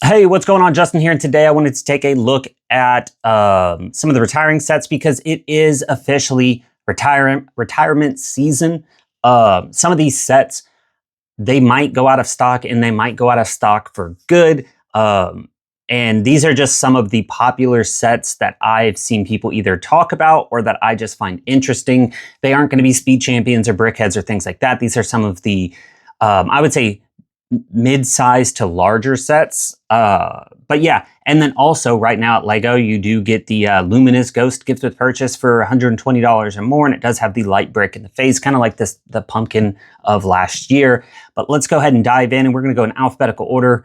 Hey, what's going on? Justin here, and today I wanted to take a look at some of the retiring sets because it is officially retirement season. Some of these sets, they might go out of stock, and they might go out of stock for good. And these are just some of the popular sets that I've seen people either talk about or that I just find interesting. They aren't going to be speed champions or brickheads or things like that. These are some of the, I would say, mid-size to larger sets. But yeah, and then also right now at Lego, you do get the Luminous Ghost gift with purchase for $120 or more, and it does have the light brick in the face, kind of like the pumpkin of last year. But let's go ahead and dive in, and we're going to go in alphabetical order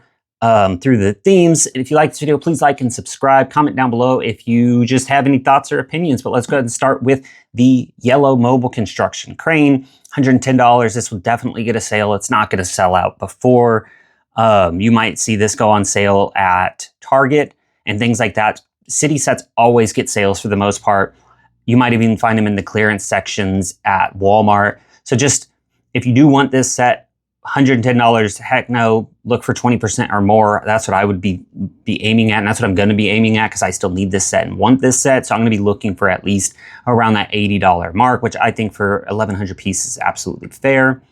through the themes. And if you like this video, please like and subscribe. Comment down below if you just have any thoughts or opinions. But let's go ahead and start with the yellow mobile construction crane. $110. This will definitely get a sale. It's not going to sell out before. You might see this go on sale at Target and things like that. City sets always get sales for the most part. You might even find them in the clearance sections at Walmart. So just, if you do want this set, $110, heck no, look for 20% or more. That's what I would be aiming at, and that's what I'm going to be aiming at because I still need this set and want this set. So I'm going to be looking for at least around that $80 mark, which I think for 1,100 pieces is absolutely fair.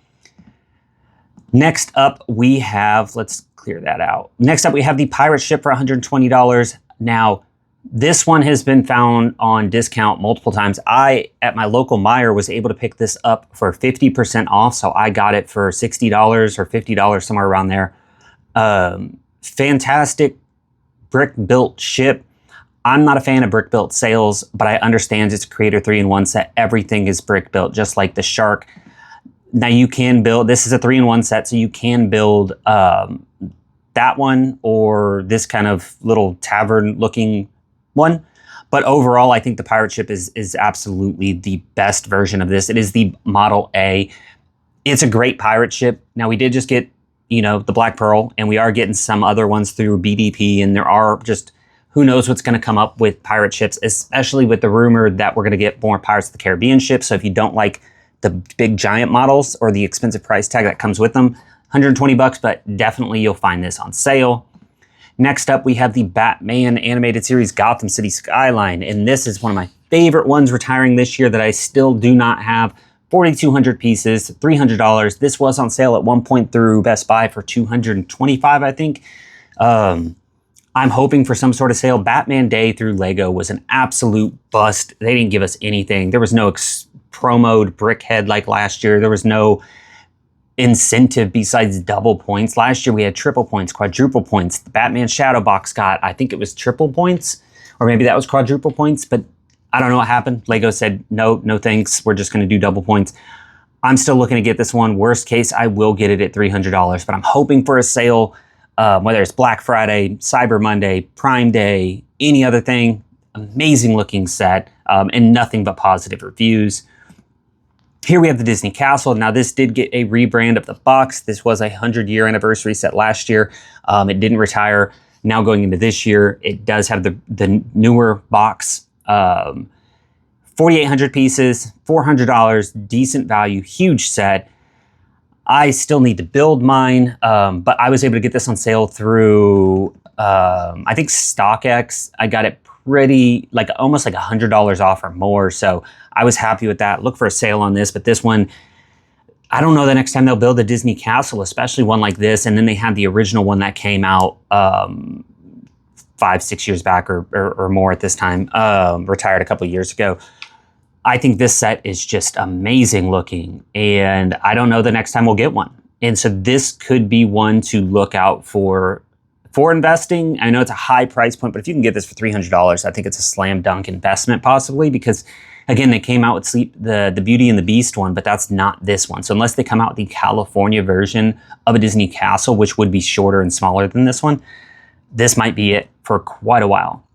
Next up, we have, let's clear that out. Next up, we have the pirate ship for $120. Now, this one has been found on discount multiple times. I, at my local Meijer, was able to pick this up for 50% off. So I got it for $60 or $50, somewhere around there. Fantastic brick-built ship. I'm not a fan of brick-built sails, but I understand it's a Creator 3-in-1 set. Everything is brick-built, just like the Shark. Now you can build, this is a 3-in-1 set, so you can build that one or this kind of little tavern-looking one. But overall, I think the pirate ship is absolutely the best version of this. It is the Model A. It's a great pirate ship. Now, we did just get, the Black Pearl, and we are getting some other ones through BDP, and there are just, who knows what's going to come up with pirate ships, especially with the rumor that we're going to get more Pirates of the Caribbean ships. So if you don't like the big giant models or the expensive price tag that comes with them, $120, but definitely you'll find this on sale. Next up, we have the Batman animated series Gotham City Skyline, and this is one of my favorite ones retiring this year that I still do not have. 4,200 pieces, $300. This was on sale at one point through Best Buy for $225, I think. I'm hoping for some sort of sale. Batman Day through Lego was an absolute bust. They didn't give us anything. There was no promoed brickhead like last year. There was no incentive besides double points. Last year we had triple points, quadruple points. The Batman Shadow Box got, I think it was triple points, or maybe that was quadruple points, but I don't know what happened. Lego said, no thanks. We're just going to do double points. I'm still looking to get this one. Worst case, I will get it at $300, but I'm hoping for a sale, whether it's Black Friday, Cyber Monday, Prime Day, any other thing. Amazing looking set, and nothing but positive reviews. Here we have the Disney Castle. Now, this did get a rebrand of the box. This was a 100-year anniversary set last year. It didn't retire. Now going into this year, it does have the newer box. 4,800 pieces, $400, decent value, huge set. I still need to build mine, but I was able to get this on sale through, I think, StockX. I got it pretty, almost like $100 off or more. So I was happy with that. Look for a sale on this, but this one, I don't know the next time they'll build a Disney Castle, especially one like this. And then they had the original one that came out 5-6 years back or more at this time, retired a couple years ago. I think this set is just amazing looking, and I don't know the next time we'll get one. And so this could be one to look out for investing. I know it's a high price point, but if you can get this for $300, I think it's a slam dunk investment possibly, because again, they came out with the Beauty and the Beast one, but that's not this one. So unless they come out with the California version of a Disney Castle, which would be shorter and smaller than this one, this might be it for quite a while.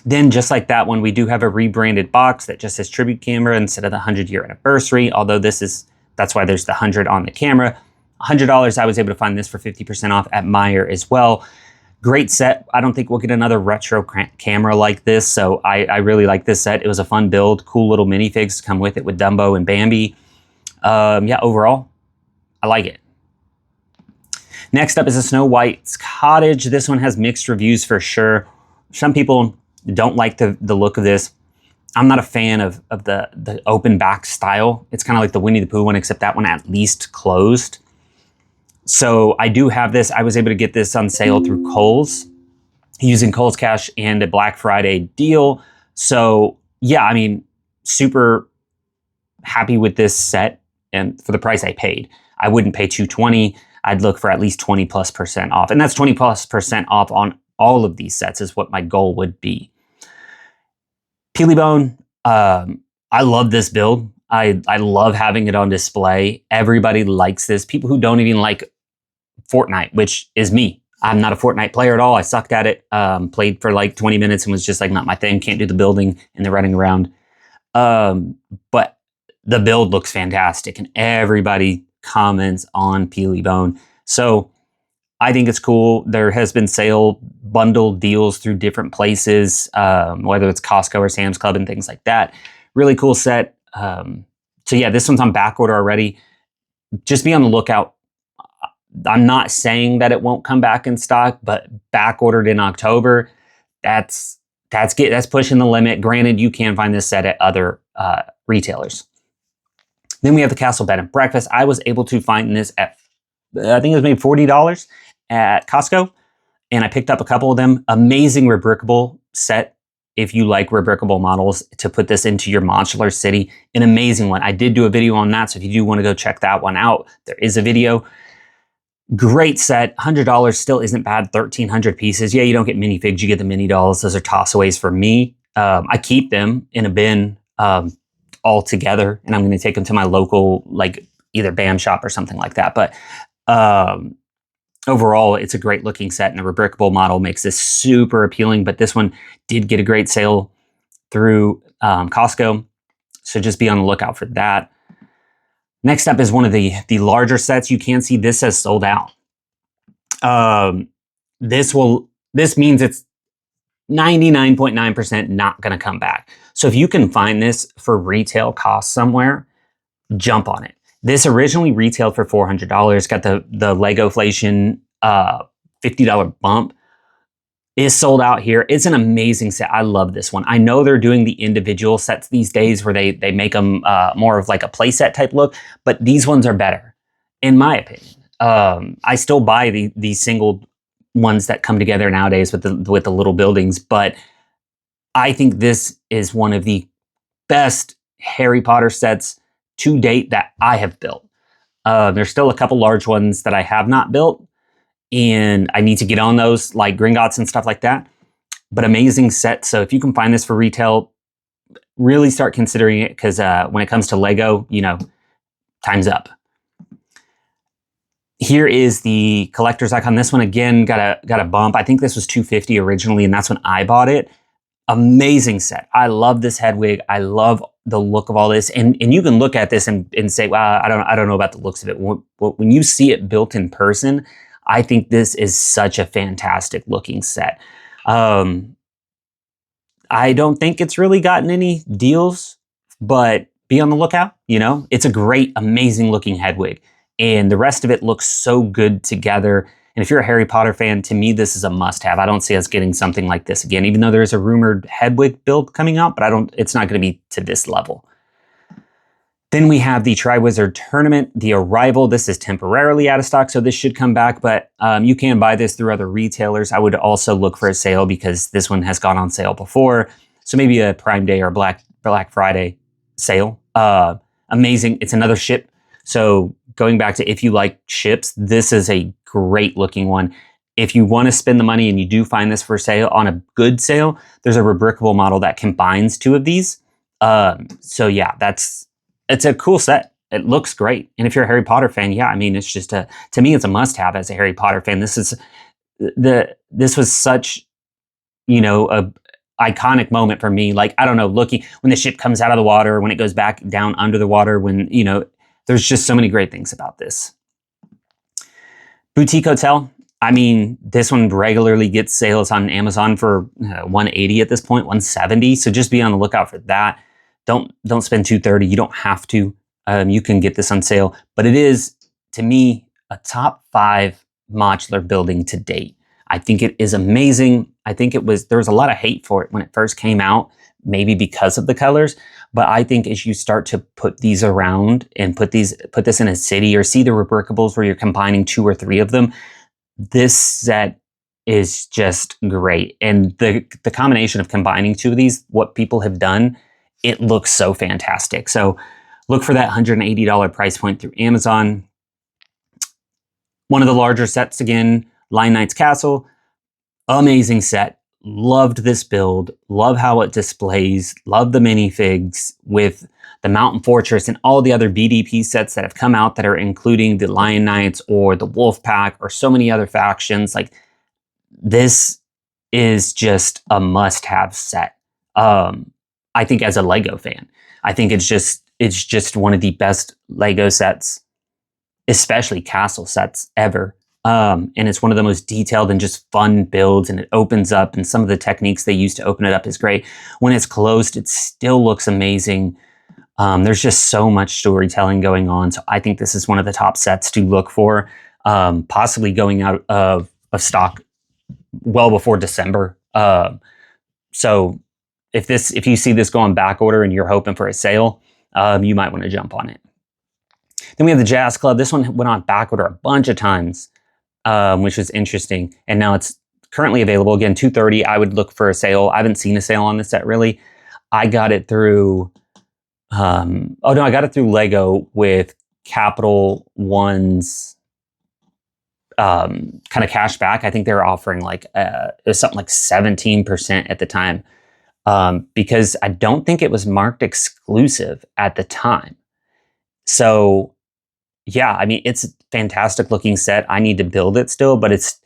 Then just like that one, we do have a rebranded box that just says Tribute Camera instead of the 100-year anniversary, although that's why there's the 100 on the camera. $100, I was able to find this for 50% off at Meijer as well. Great set. I don't think we'll get another retro camera like this, so I really like this set. It was a fun build, cool little minifigs to come with it with Dumbo and Bambi. Yeah, overall, I like it. Next up is a Snow White's Cottage. This one has mixed reviews for sure. Some people don't like the look of this. I'm not a fan of the open back style. It's kind of like the Winnie the Pooh one, except that one at least closed. So I do have this. I was able to get this on sale through Kohl's, using Kohl's Cash and a Black Friday deal. So yeah, I mean, super happy with this set, and for the price I paid. I wouldn't pay $220. I'd look for at least 20+% off. And that's 20+% off on all of these sets is what my goal would be. Peelybone, I love this build. I love having it on display. Everybody likes this. People who don't even like Fortnite, which is me. I'm not a Fortnite player at all. I sucked at it. Played for like 20 minutes and was just like not my thing. Can't do the building and the running around. But the build looks fantastic and everybody comments on Peelybone. So I think it's cool. There has been sale bundle deals through different places, whether it's Costco or Sam's Club and things like that. Really cool set. So yeah, this one's on back order already. Just be on the lookout. I'm not saying that it won't come back in stock, but back ordered in October, that's pushing the limit. Granted, you can find this set at other retailers. Then we have the Castle Bed and Breakfast. I was able to find this at, I think it was maybe $40 at Costco, and I picked up a couple of them. Amazing rebrickable set. If you like rebrickable models, to put this into your modular city, an amazing one. I did do a video on that, so if you do want to go check that one out, there is a video. Great set, $100 still isn't bad. 1,300 pieces. Yeah, you don't get minifigs, you get the mini dolls. Those are tossaways for me. I keep them in a bin all together, and I'm going to take them to my local, like either BAM shop or something like that. But overall, it's a great looking set, and a rebrickable model makes this super appealing. But this one did get a great sale through Costco, so just be on the lookout for that. Next up is one of the larger sets. You can see this has sold out. This means it's 99.9% not going to come back. So if you can find this for retail cost somewhere, jump on it. This originally retailed for $400. Got the Legoflation $50 bump. Is sold out here. It's an amazing set. I love this one. I know they're doing the individual sets these days where they make them more of like a playset type look, but these ones are better, in my opinion. I still buy these single ones that come together nowadays with the little buildings, but I think this is one of the best Harry Potter sets to date that I have built. There's still a couple large ones that I have not built, and I need to get on those, like Gringotts and stuff like that. But amazing set. So if you can find this for retail, really start considering it, because when it comes to Lego, you know, time's up. Here is the collector's icon. This one again got a bump. I think this was $250 originally, and that's when I bought it. Amazing set. I love this head wig. I love the look of all this. And you can look at this and say, well, I don't know about the looks of it. When you see it built in person, I think this is such a fantastic looking set. I don't think it's really gotten any deals, but be on the lookout. You know, it's a great, amazing looking head wig, and the rest of it looks so good together. And if you're a Harry Potter fan, to me, this is a must-have. I don't see us getting something like this again, even though there's a rumored head wig build coming out, but it's not going to be to this level. Then we have the Triwizard Tournament, the Arrival. This is temporarily out of stock, so this should come back, but you can buy this through other retailers. I would also look for a sale, because this one has gone on sale before. So maybe a Prime Day or Black Friday sale. Amazing. It's another ship. So going back to, if you like ships, this is a great looking one. If you want to spend the money and you do find this for sale on a good sale, there's a rebrickable model that combines two of these. So yeah, it's a cool set. It looks great. And if you're a Harry Potter fan, yeah, I mean, it's just to me, it's a must-have as a Harry Potter fan. This was such, you know, a iconic moment for me. Like, I don't know, looking when the ship comes out of the water, when it goes back down under the water, when, you know, there's just so many great things about this. Boutique Hotel. I mean, this one regularly gets sales on Amazon for $180 at this point, $170. So just be on the lookout for that. Don't spend $230. You don't have to. You can get this on sale. But it is, to me, a top 5 modular building to date. I think it is amazing. I think there was a lot of hate for it when it first came out, maybe because of the colors. But I think as you start to put these around and put this in a city, or see the rebrickables where you're combining 2 or 3 of them, this set is just great. And the combination of combining 2 of these, what people have done, it looks so fantastic. So look for that $180 price point through Amazon. One of the larger sets again, Lion Knight's Castle. Amazing set. Loved this build. Love how it displays. Love the minifigs with the Mountain Fortress and all the other BDP sets that have come out that are including the Lion Knights or the Wolf Pack or so many other factions. Like, this is just a must-have set. I think as a Lego fan, I think it's just one of the best Lego sets, especially castle sets, ever. And it's one of the most detailed and just fun builds, and it opens up, and some of the techniques they use to open it up is great. When it's closed, it still looks amazing. There's just so much storytelling going on. So I think this is one of the top sets to look for, possibly going out of stock well before December. So if you see this go on back order and you're hoping for a sale, you might want to jump on it. Then we have the Jazz Club. This one went on back order a bunch of times, which was interesting. And now it's currently available. Again, $230. I would look for a sale. I haven't seen a sale on this set, really. I got it through, I got it through Lego with Capital One's kind of cash back. I think they were offering like, it was something like 17% at the time, because I don't think it was marked exclusive at the time. So yeah, I mean, it's a fantastic looking set. I need to build it still, but it's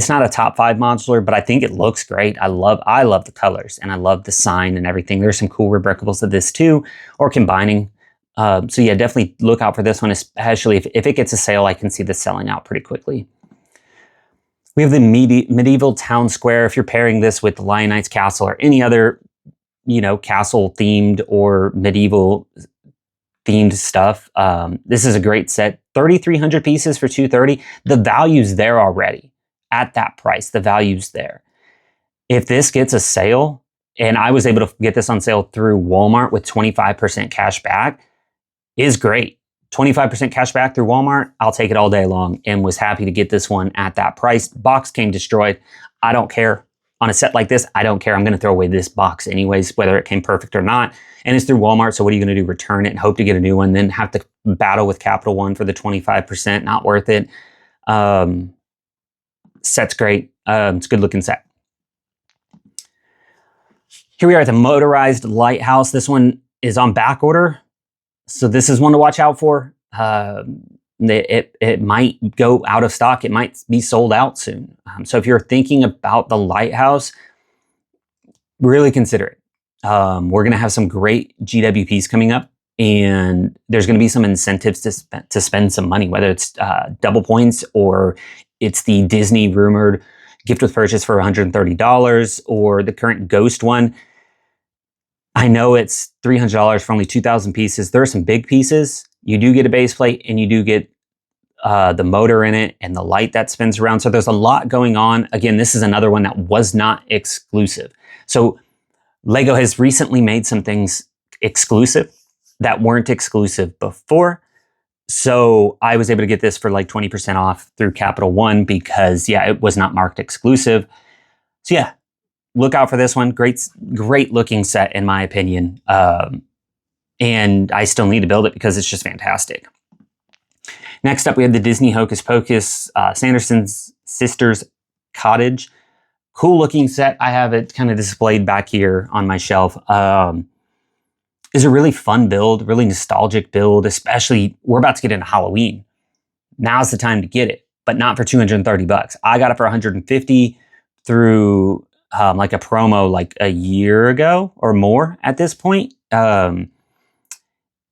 not a top 5 modular, but I think it looks great. I love the colors, and I love the sign and everything. There's some cool rebrickables of this too, or combining. So yeah, definitely look out for this one, especially if it gets a sale. I can see this selling out pretty quickly. We have the medieval town square. If you're pairing this with the Lion Knight's Castle or any other, castle themed or medieval themed stuff, this is a great set. 3,300 pieces for $230. The value's there already at that price. The value's there. If this gets a sale, and I was able to get this on sale through Walmart with 25% cash back, is great. 25% cash back through Walmart, I'll take it all day long, and was happy to get this one at that price. Box came destroyed. I don't care. On a set like this, I don't care. I'm going to throw away this box anyways, whether it came perfect or not. And it's through Walmart, so what are you going to do? Return it and hope to get a new one, then have to battle with Capital One for the 25%. Not worth it. Set's great. It's a good looking set. Here we are at the motorized lighthouse. This one is on back order, so this is one to watch out for. It might go out of stock. It might be sold out soon. So if you're thinking about the lighthouse, really consider it. We're going to have some great GWPs coming up, and there's going to be some incentives to spend some money, whether it's double points, or it's the Disney rumored gift with purchase for $130, or the current Ghost one. I know it's $300 for only 2,000 pieces. There are some big pieces. You do get a base plate, and you do get the motor in it and the light that spins around. So there's a lot going on. Again, this is another one that was not exclusive. So Lego has recently made some things exclusive that weren't exclusive before. So I was able to get this for like 20% off through Capital One because, yeah, it was not marked exclusive. So yeah, look out for this one. Great looking set in my opinion. And I still need to build it because it's just fantastic. Next up, we have the Disney Hocus Pocus Sanderson's Sisters Cottage. Cool looking set. I have it kind of displayed back here on my shelf. Is a really fun build, really nostalgic build, especially we're about to get into Halloween. Now's the time to get it, but not for $230. I got it for $150 through like a promo like a year ago or more at this point. And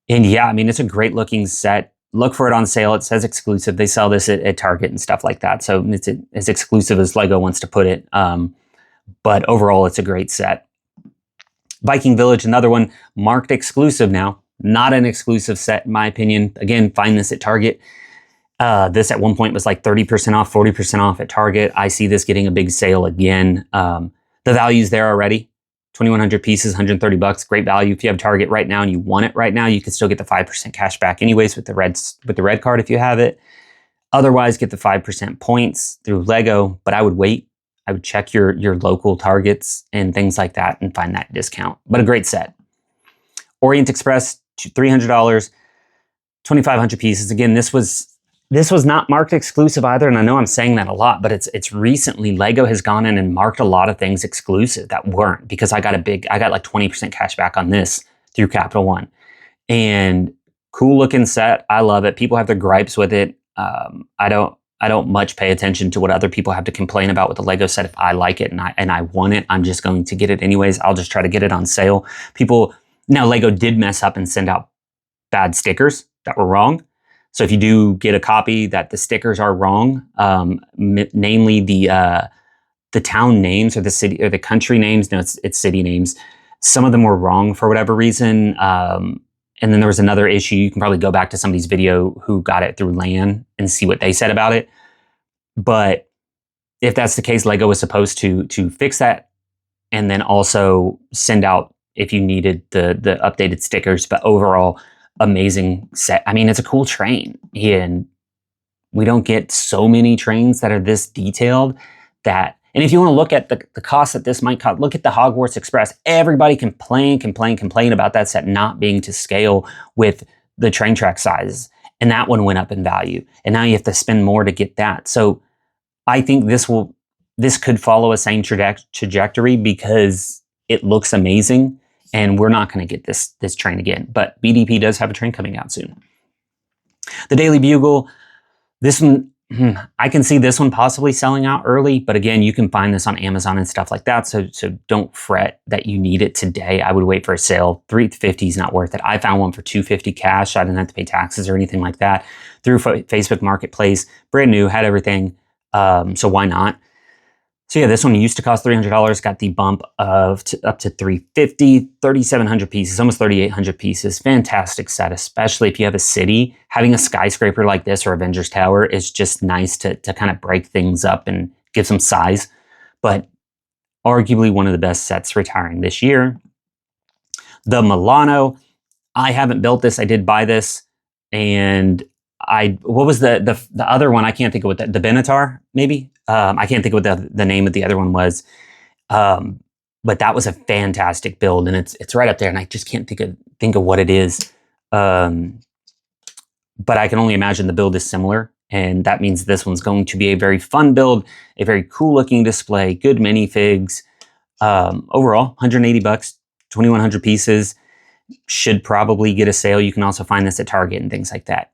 yeah, I mean, it's a great looking set. Look for it on sale. It says exclusive. They sell this at Target and stuff like that. So it's as exclusive as Lego wants to put it. But overall, it's a great set. Viking Village, another one marked exclusive now. Not an exclusive set, in my opinion. Again, find this at Target. This at one point was like 30% off, 40% off at Target. I see this getting a big sale again. The value's there already. 2,100 pieces, 130 bucks. Great value. If you have Target right now and you want it right now, you can still get the 5% cash back anyways with the red card if you have it. Otherwise, get the 5% points through Lego, but I would wait. I would check your local Targets and things like that and find that discount. But a great set. Orient Express, $300, 2,500 pieces. Again, this was not marked exclusive either, and I know I'm saying that a lot, but it's recently Lego has gone in and marked a lot of things exclusive that weren't, because I got like 20% cash back on this through Capital One. And cool looking set. I love it. People have their gripes with it. I don't much pay attention to what other people have to complain about with the Lego set. If I like it and I want it, I'm just going to get it anyways. I'll just try to get it on sale. Now Lego did mess up and send out bad stickers that were wrong. So if you do get a copy that the stickers are wrong, namely the town names or the city or the country names, no, it's city names. Some of them were wrong for whatever reason. And then there was another issue. You can probably go back to somebody's video who got it through LAN and see what they said about it. But if that's the case, Lego was supposed to fix that and then also send out if you needed the updated stickers. But overall, amazing set. I mean, it's a cool train, and we don't get so many trains that are this detailed. And if you want to look at the cost that this might cost, look at the Hogwarts Express. Everybody complain about that set not being to scale with the train track sizes. And that one went up in value. And now you have to spend more to get that. So I think this could follow a same trajectory because it looks amazing. And we're not going to get this train again. But BDP does have a train coming out soon. The Daily Bugle, this one, I can see this one possibly selling out early, but again, you can find this on Amazon and stuff like that. So don't fret that you need it today. I would wait for a sale. $350 is not worth it. I found one for $250 cash. I didn't have to pay taxes or anything like that through Facebook Marketplace. Brand new, had everything. So why not? So yeah, this one used to cost $300, got the bump of up to $350, 3,700 pieces, almost 3,800 pieces. Fantastic set, especially if you have a city. Having a skyscraper like this or Avengers Tower is just nice to kind of break things up and give some size. But arguably one of the best sets retiring this year. The Milano, I haven't built this. I did buy this, and what was the other one? I can't think of what the Benatar, maybe. I can't think of what the name of the other one was. But that was a fantastic build, and it's right up there, and I just can't think of what it is. But I can only imagine the build is similar, and that means this one's going to be a very fun build, a very cool looking display, good minifigs. Overall, $180, 2,100 pieces. Should probably get a sale. You can also find this at Target and things like that.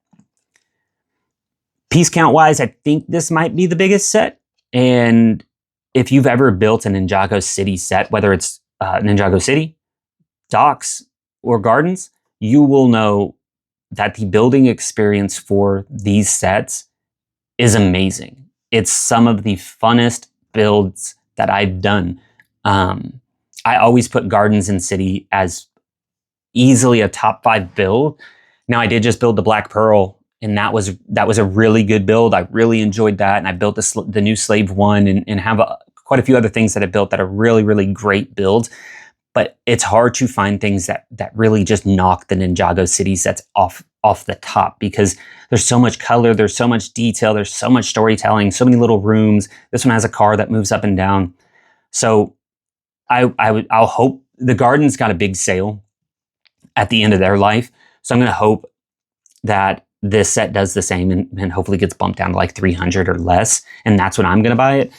Piece count wise, I think this might be the biggest set. And if you've ever built a Ninjago City set, whether it's Ninjago City, Docks, or Gardens, you will know that the building experience for these sets is amazing. It's some of the funnest builds that I've done. I always put Gardens and City as easily a top 5 build. Now, I did just build the Black Pearl, and that was a really good build. I really enjoyed that, and I built the new Slave 1 and have quite a few other things that I built that are really, really great builds. But it's hard to find things that really just knock the Ninjago City sets off the top, because there's so much color, there's so much detail, there's so much storytelling, so many little rooms. This one has a car that moves up and down. So I'll hope the Gardens got a big sale at the end of their life. So I'm going to hope that this set does the same and hopefully gets bumped down to like 300 or less. And that's when I'm going to buy it.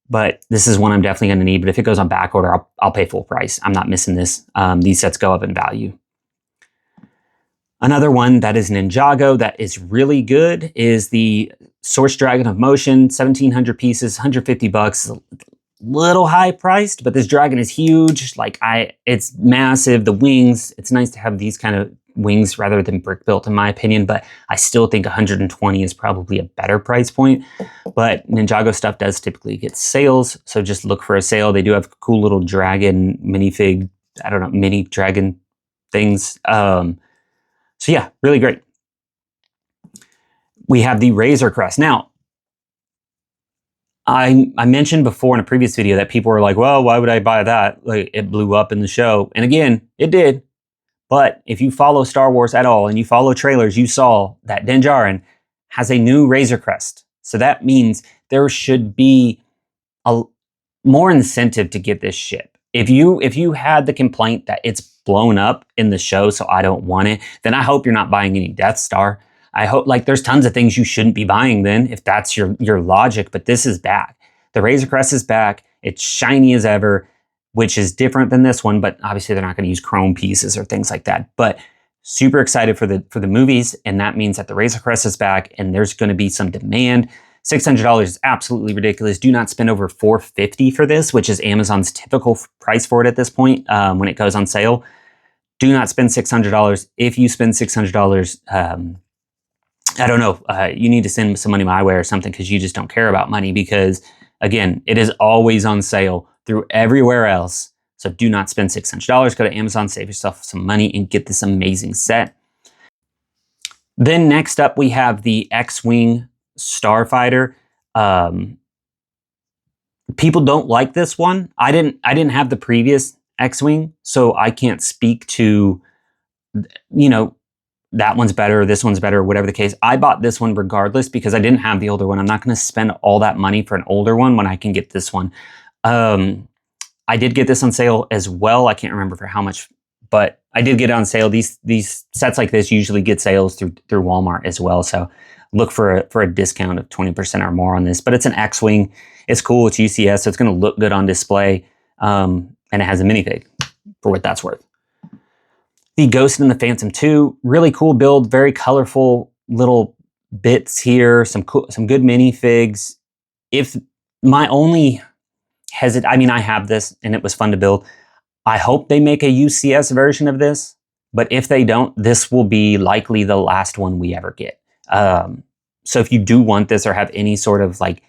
But this is one I'm definitely going to need. But if it goes on back order, I'll pay full price. I'm not missing this. These sets go up in value. Another one that is Ninjago that is really good is the Source Dragon of Motion, 1,700 pieces, $150. Little high priced, but this dragon is huge. It's massive. The wings, it's nice to have these kind of wings rather than brick built, in my opinion, but I still think 120 is probably a better price point. But Ninjago stuff does typically get sales, so just look for a sale. They do have cool little dragon minifig, mini dragon things. So yeah, really great. we have the Razor Crest. Now, I mentioned before in a previous video that people were like, well, why would I buy that? Like, it blew up in the show. And again, it did. But if you follow Star Wars at all and you follow trailers, you saw that Din Djarin has a new Razor Crest. So that means there should be a more incentive to get this ship. If you had the complaint that it's blown up in the show, so I don't want it, then I hope you're not buying any Death Star. I hope, like, there's tons of things you shouldn't be buying then, if that's your logic, but this is back. The Razor Crest is back. It's shiny as ever, which is different than this one, but obviously they're not going to use chrome pieces or things like that. But super excited for the movies, and that means that the Razor Crest is back, and there's going to be some demand. $600 is absolutely ridiculous. Do not spend over $450 for this, which is Amazon's typical price for it at this point when it goes on sale. Do not spend $600. If you spend $600, I don't know, you need to send some money my way or something, because you just don't care about money, because again, it is always on sale through everywhere else. So do not spend $600. Go to Amazon, save yourself some money, and get this amazing set. Then next up, we have the X-Wing Starfighter. People don't like this one. I didn't have the previous X-Wing, so I can't speak to, you know, that one's better, this one's better, whatever the case. I bought this one regardless because I didn't have the older one. I'm not going to spend all that money for an older one when I can get this one. I did get this on sale as well. I can't remember for how much, but I did get it on sale. These sets like this usually get sales through Walmart as well. So look for a discount of 20% or more on this. But it's an X-Wing. It's cool. It's UCS, so it's going to look good on display. And it has a minifig for what that's worth. The Ghost and the Phantom 2, really cool build, very colorful little bits here, some good minifigs. If my only I mean, I have this and it was fun to build. I hope they make a UCS version of this, but if they don't, this will be likely the last one we ever get. So if you do want this or have any sort of like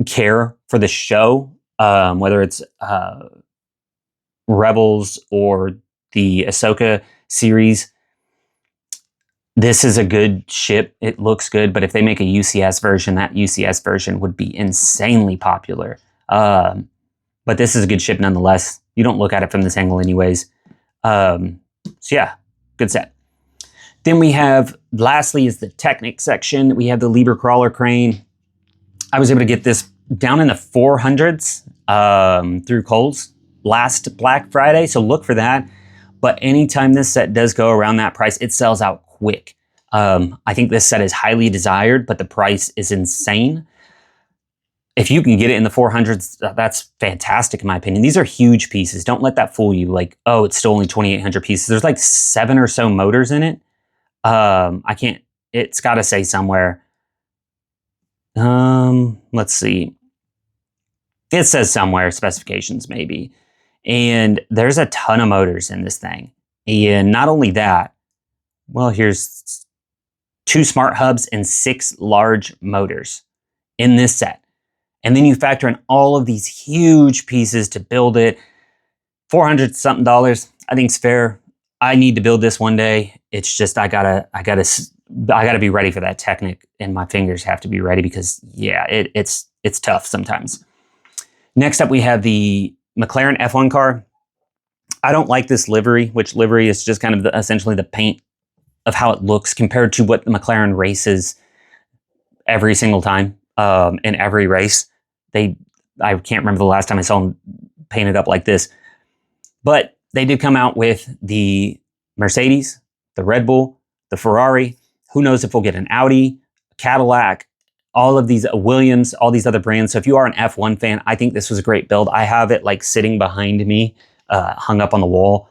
care for the show, whether it's Rebels or the Ahsoka series, this is a good ship. It looks good, but if they make a UCS version, that UCS version would be insanely popular. But this is a good ship nonetheless. You don't look at it from this angle anyways. So yeah, good set. Then we have, lastly, is the Technic section. We have the Liebherr Crawler Crane. I was able to get this down in the 400s through Kohl's last Black Friday, so look for that. But anytime this set does go around that price, it sells out quick. I think this set is highly desired, but the price is insane. If you can get it in the 400s, that's fantastic in my opinion. These are huge pieces. Don't let that fool you. Like, oh, it's still only 2,800 pieces. There's like 7 or so motors in it. It's got to say somewhere. Let's see. It says somewhere, specifications maybe. And there's a ton of motors in this thing. And not only that, well, here's 2 smart hubs and 6 large motors in this set. And then you factor in all of these huge pieces to build it. $400 something. I think it's fair. I need to build this one day. It's just I gotta be ready for that Technic, and my fingers have to be ready because yeah, it's tough sometimes. Next up, we have the McLaren F1 car. I don't like this livery, which livery is just kind of essentially the paint of how it looks compared to what the McLaren races every single time in every race. I can't remember the last time I saw them painted up like this. But they did come out with the Mercedes, the Red Bull, the Ferrari. Who knows if we'll get an Audi, a Cadillac, all of these, Williams, all these other brands. So if you are an F1 fan, I think this was a great build. I have it like sitting behind me, hung up on the wall.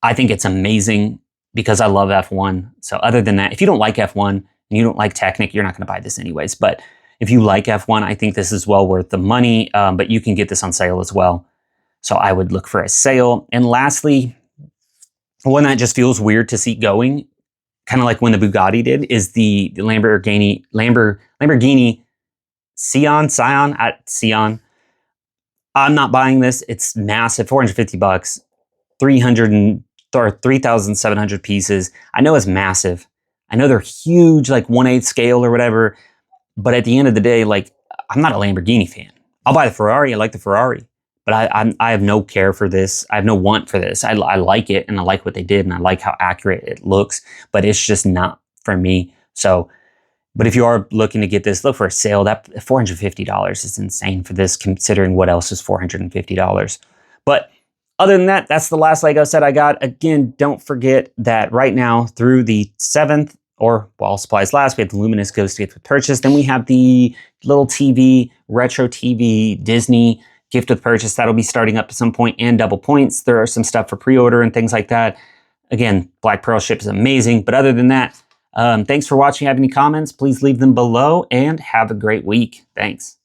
I think it's amazing because I love F1. So other than that, if you don't like F1 and you don't like Technic, you're not going to buy this anyways. But if you like F1, I think this is well worth the money, but you can get this on sale as well. So I would look for a sale. And lastly, one that just feels weird to see going, kind of like when the Bugatti did, is the Lamborghini Scion. I'm not buying this. It's massive, $450, 3,700 pieces. I know it's massive. I know they're huge, like 1/8 scale or whatever, but at the end of the day, like, I'm not a Lamborghini fan. I'll buy the Ferrari. I like the Ferrari, but I have no care for this. I have no want for this. I like it, and I like what they did, and I like how accurate it looks, but it's just not for me. So, but if you are looking to get this, look for a sale. That $450 is insane for this, considering what else is $450. But other than that, that's the last Lego set I got. Again, don't forget that right now through the 7th, or while supplies last, we have the Luminous Ghost gift with purchase. Then we have the little TV, retro TV, Disney gift with purchase. That'll be starting up at some point, and double points. There are some stuff for pre-order and things like that. Again, Black Pearl ship is amazing. But other than that, thanks for watching. Have any comments, please leave them below, and have a great week. Thanks.